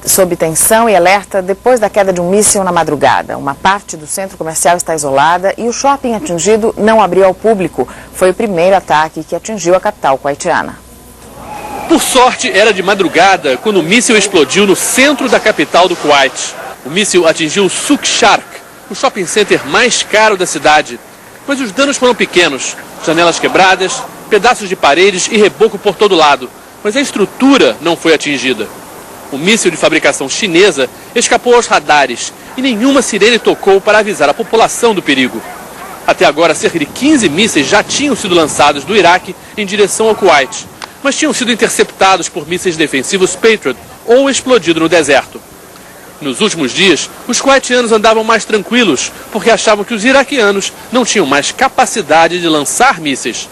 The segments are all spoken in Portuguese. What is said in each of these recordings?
sob tensão e alerta depois da queda de um míssil na madrugada. Uma parte do centro comercial está isolada e o shopping atingido não abriu ao público. Foi o primeiro ataque que atingiu a capital kuwaitiana. Por sorte, era de madrugada quando o míssil explodiu no centro da capital do Kuwait. O míssil atingiu o Souq Sharq, o shopping center mais caro da cidade. Mas os danos foram pequenos. Janelas quebradas, pedaços de paredes e reboco por todo lado. Mas a estrutura não foi atingida. O míssil de fabricação chinesa escapou aos radares e nenhuma sirene tocou para avisar a população do perigo. Até agora, cerca de 15 mísseis já tinham sido lançados do Iraque em direção ao Kuwait, mas tinham sido interceptados por mísseis defensivos Patriot ou explodido no deserto. Nos últimos dias, os kuwaitianos andavam mais tranquilos porque achavam que os iraquianos não tinham mais capacidade de lançar mísseis.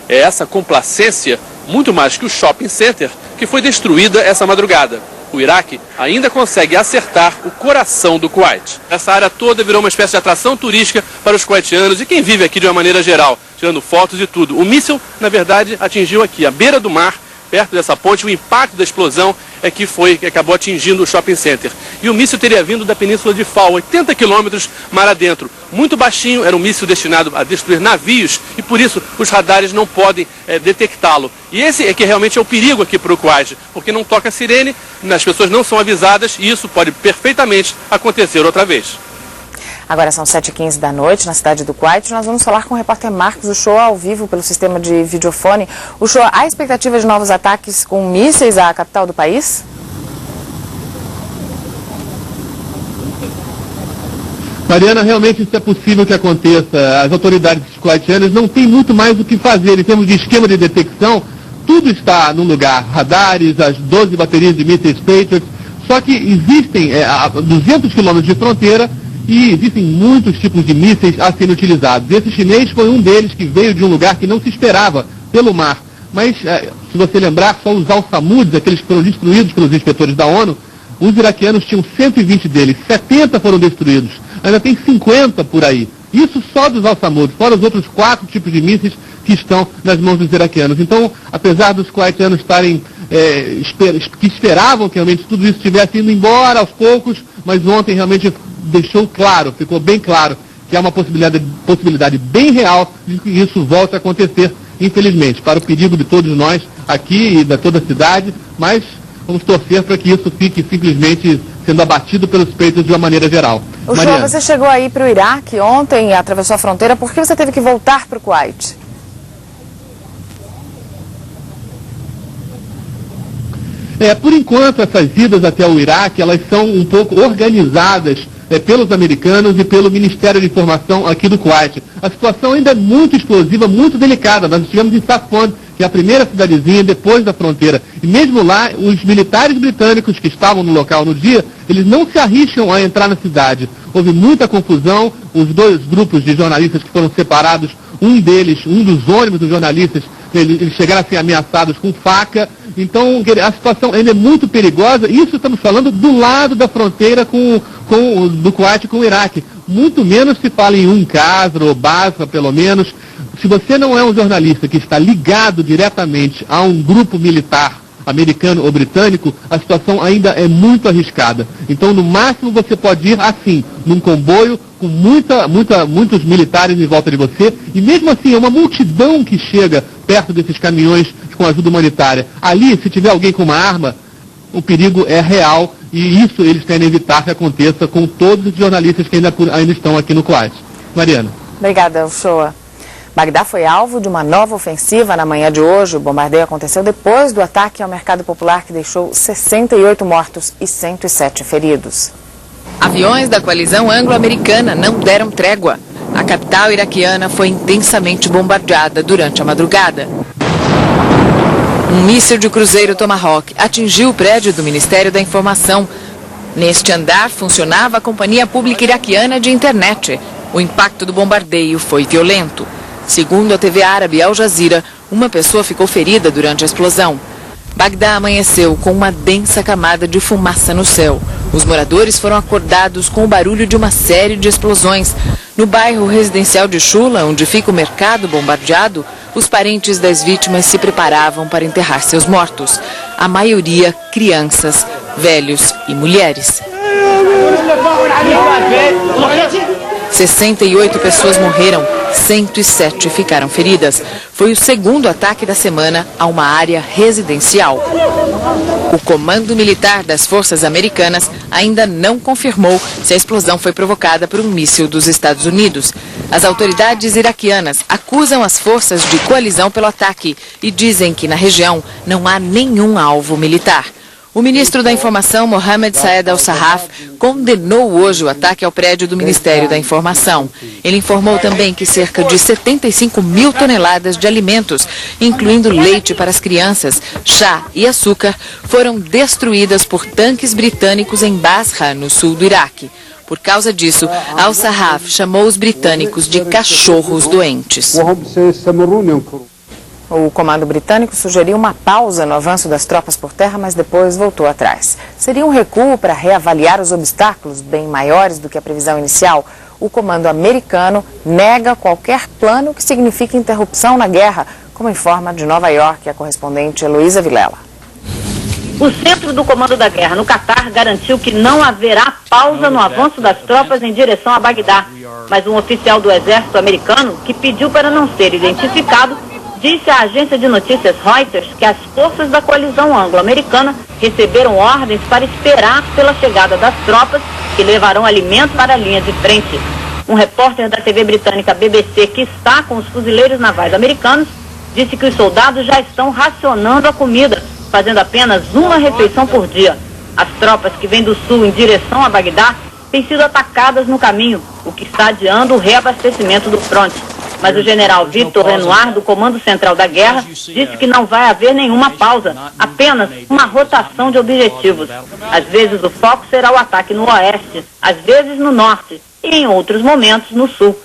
É essa complacência, muito mais que o shopping center, que foi destruída essa madrugada. O Iraque ainda consegue acertar o coração do Kuwait. Essa área toda virou uma espécie de atração turística para os kuwaitianos e quem vive aqui de uma maneira geral, tirando fotos e tudo. O míssil, na verdade, atingiu aqui, à beira do mar, perto dessa ponte. O impacto da explosão é que acabou atingindo o shopping center. E o míssil teria vindo da península de Fao, 80 quilômetros mar adentro. Muito baixinho, era um míssil destinado a destruir navios e por isso os radares não podem detectá-lo. E esse é que realmente é o perigo aqui para o Kuwait, porque não toca sirene, as pessoas não são avisadas e isso pode perfeitamente acontecer outra vez. Agora são 7h15 da noite, na cidade do Kuwait. Nós vamos falar com o repórter Marcos Uchoa ao vivo pelo sistema de videofone. Uchoa, há expectativa de novos ataques com mísseis à capital do país? Mariana, realmente isso é possível que aconteça. As autoridades kuwaitianas não têm muito mais o que fazer em termos de esquema de detecção. Tudo está no lugar, radares, as 12 baterias de mísseis Patriot, só que existem a 200 quilômetros de fronteira e existem muitos tipos de mísseis a serem utilizados. Esse chinês foi um deles que veio de um lugar que não se esperava, pelo mar. Mas, se você lembrar, só os Al-Samuds, aqueles que foram destruídos pelos inspetores da ONU, os iraquianos tinham 120 deles, 70 foram destruídos, ainda tem 50 por aí. Isso só dos Al-Samuds, fora os outros 4 tipos de mísseis que estão nas mãos dos iraquianos. Então, apesar dos kuwaitianos estarem, que esperavam que realmente tudo isso estivesse indo embora aos poucos, mas ontem realmente deixou claro, ficou bem claro, que há uma possibilidade bem real de que isso volte a acontecer, infelizmente, para o perigo de todos nós aqui e de toda a cidade, mas vamos torcer para que isso fique simplesmente sendo abatido pelos peitos de uma maneira geral. Uchoa, você chegou aí para o Iraque ontem, atravessou a fronteira, por que você teve que voltar para o Kuwait? Por enquanto, essas idas até o Iraque, elas são um pouco organizadas pelos americanos e pelo Ministério de Informação aqui do Kuwait. A situação ainda é muito explosiva, muito delicada. Nós estivemos em Safwan, que é a primeira cidadezinha depois da fronteira. E mesmo lá, os militares britânicos que estavam no local no dia, eles não se arriscam a entrar na cidade. Houve muita confusão, os 2 grupos de jornalistas que foram separados, um dos ônibus dos jornalistas, eles chegaram a ser ameaçados com faca. Então, a situação ainda é muito perigosa. Isso estamos falando do lado da fronteira do Kuwait com o Iraque. Muito menos se fala em Qasr ou Basra, pelo menos. Se você não é um jornalista que está ligado diretamente a um grupo militar americano ou britânico, a situação ainda é muito arriscada. Então, no máximo, você pode ir assim, num comboio, com muitos militares em volta de você, e mesmo assim, é uma multidão que chega perto desses caminhões com ajuda humanitária. Ali, se tiver alguém com uma arma, o perigo é real, e isso eles querem evitar que aconteça com todos os jornalistas que ainda estão aqui no Kuwait. Mariana. Obrigada, Uchoa. Bagdá foi alvo de uma nova ofensiva na manhã de hoje. O bombardeio aconteceu depois do ataque ao mercado popular que deixou 68 mortos e 107 feridos. Aviões da coalizão anglo-americana não deram trégua. A capital iraquiana foi intensamente bombardeada durante a madrugada. Um míssil de cruzeiro Tomahawk atingiu o prédio do Ministério da Informação. Neste andar funcionava a Companhia Pública Iraquiana de Internet. O impacto do bombardeio foi violento. Segundo a TV árabe Al Jazeera, uma pessoa ficou ferida durante a explosão. Bagdá amanheceu com uma densa camada de fumaça no céu. Os moradores foram acordados com o barulho de uma série de explosões. No bairro residencial de Shula, onde fica o mercado bombardeado, os parentes das vítimas se preparavam para enterrar seus mortos. A maioria crianças, velhos e mulheres. 68 pessoas morreram, 107 ficaram feridas. Foi o segundo ataque da semana a uma área residencial. O Comando Militar das Forças Americanas ainda não confirmou se a explosão foi provocada por um míssil dos Estados Unidos. As autoridades iraquianas acusam as forças de coalizão pelo ataque e dizem que na região não há nenhum alvo militar. O ministro da Informação, Mohammed Saed Al-Sarraf, condenou hoje o ataque ao prédio do Ministério da Informação. Ele informou também que cerca de 75 mil toneladas de alimentos, incluindo leite para as crianças, chá e açúcar, foram destruídas por tanques britânicos em Basra, no sul do Iraque. Por causa disso, Al-Sarraf chamou os britânicos de cachorros doentes. O comando britânico sugeriu uma pausa no avanço das tropas por terra, mas depois voltou atrás. Seria um recuo para reavaliar os obstáculos, bem maiores do que a previsão inicial. O comando americano nega qualquer plano que signifique interrupção na guerra, como informa de Nova York a correspondente Heloísa Vilela. O centro do comando da guerra no Catar garantiu que não haverá pausa no avanço das tropas em direção a Bagdá. Mas um oficial do exército americano, que pediu para não ser identificado, disse à agência de notícias Reuters que as forças da coalizão anglo-americana receberam ordens para esperar pela chegada das tropas que levarão alimento para a linha de frente. Um repórter da TV britânica BBC, que está com os fuzileiros navais americanos, disse que os soldados já estão racionando a comida, fazendo apenas uma refeição por dia. As tropas que vêm do sul em direção a Bagdá têm sido atacadas no caminho, o que está adiando o reabastecimento do fronte. Mas o general Victor Renoir, do Comando Central da Guerra, disse que não vai haver nenhuma pausa, apenas uma rotação de objetivos. Às vezes o foco será o ataque no oeste, às vezes no norte e em outros momentos no sul.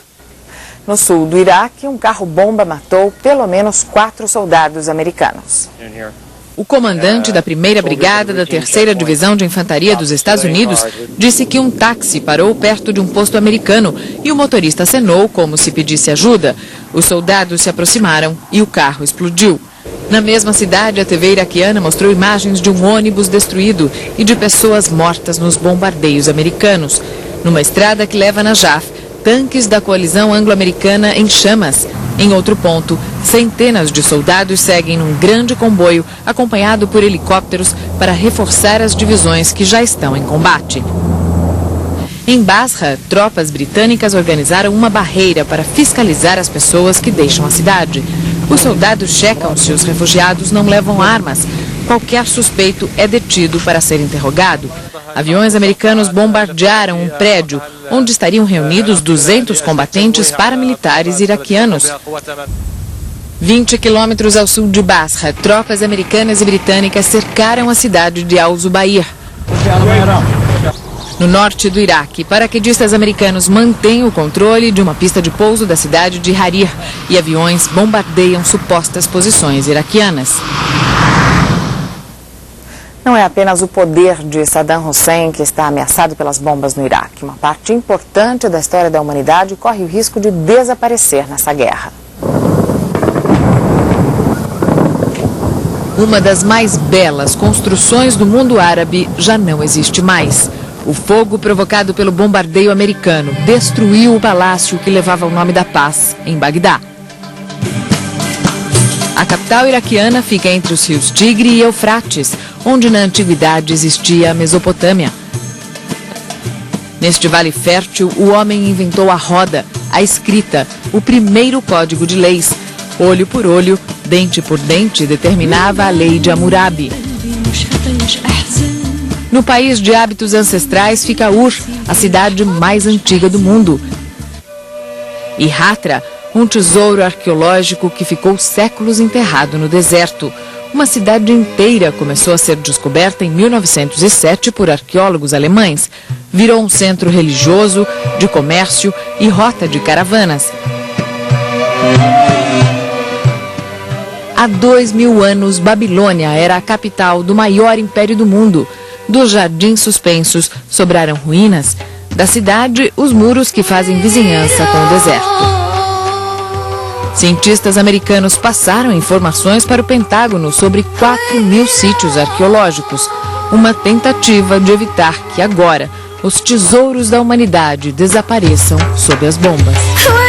No sul do Iraque, um carro-bomba matou pelo menos 4 soldados americanos. O comandante da 1ª Brigada da 3ª Divisão de Infantaria dos Estados Unidos disse que um táxi parou perto de um posto americano e o motorista acenou como se pedisse ajuda. Os soldados se aproximaram e o carro explodiu. Na mesma cidade, a TV iraquiana mostrou imagens de um ônibus destruído e de pessoas mortas nos bombardeios americanos. Numa estrada que leva a Najaf, tanques da coalizão anglo-americana em chamas. Em outro ponto, centenas de soldados seguem num grande comboio acompanhado por helicópteros para reforçar as divisões que já estão em combate. Em Basra, tropas britânicas organizaram uma barreira para fiscalizar as pessoas que deixam a cidade. Os soldados checam se os refugiados não levam armas. Qualquer suspeito é detido para ser interrogado. Aviões americanos bombardearam um prédio onde estariam reunidos 200 combatentes paramilitares iraquianos. 20 quilômetros ao sul de Basra, tropas americanas e britânicas cercaram a cidade de Al-Zubair. No norte do Iraque, paraquedistas americanos mantêm o controle de uma pista de pouso da cidade de Harir e aviões bombardeiam supostas posições iraquianas. Não é apenas o poder de Saddam Hussein que está ameaçado pelas bombas no Iraque. Uma parte importante da história da humanidade corre o risco de desaparecer nessa guerra. Uma das mais belas construções do mundo árabe já não existe mais. O fogo provocado pelo bombardeio americano destruiu o palácio que levava o nome da paz, em Bagdá. A capital iraquiana fica entre os rios Tigre e Eufrates, onde na antiguidade existia a Mesopotâmia. Neste vale fértil, o homem inventou a roda, a escrita, o primeiro código de leis. Olho por olho, dente por dente, determinava a lei de Hammurabi. No país de hábitos ancestrais fica Ur, a cidade mais antiga do mundo. E Hatra, um tesouro arqueológico que ficou séculos enterrado no deserto. Uma cidade inteira começou a ser descoberta em 1907 por arqueólogos alemães. Virou um centro religioso, de comércio e rota de caravanas. Há 2000 anos, Babilônia era a capital do maior império do mundo. Dos jardins suspensos sobraram ruínas. Da cidade, os muros que fazem vizinhança com o deserto. Cientistas americanos passaram informações para o Pentágono sobre 4.000 sítios arqueológicos, uma tentativa de evitar que agora os tesouros da humanidade desapareçam sob as bombas.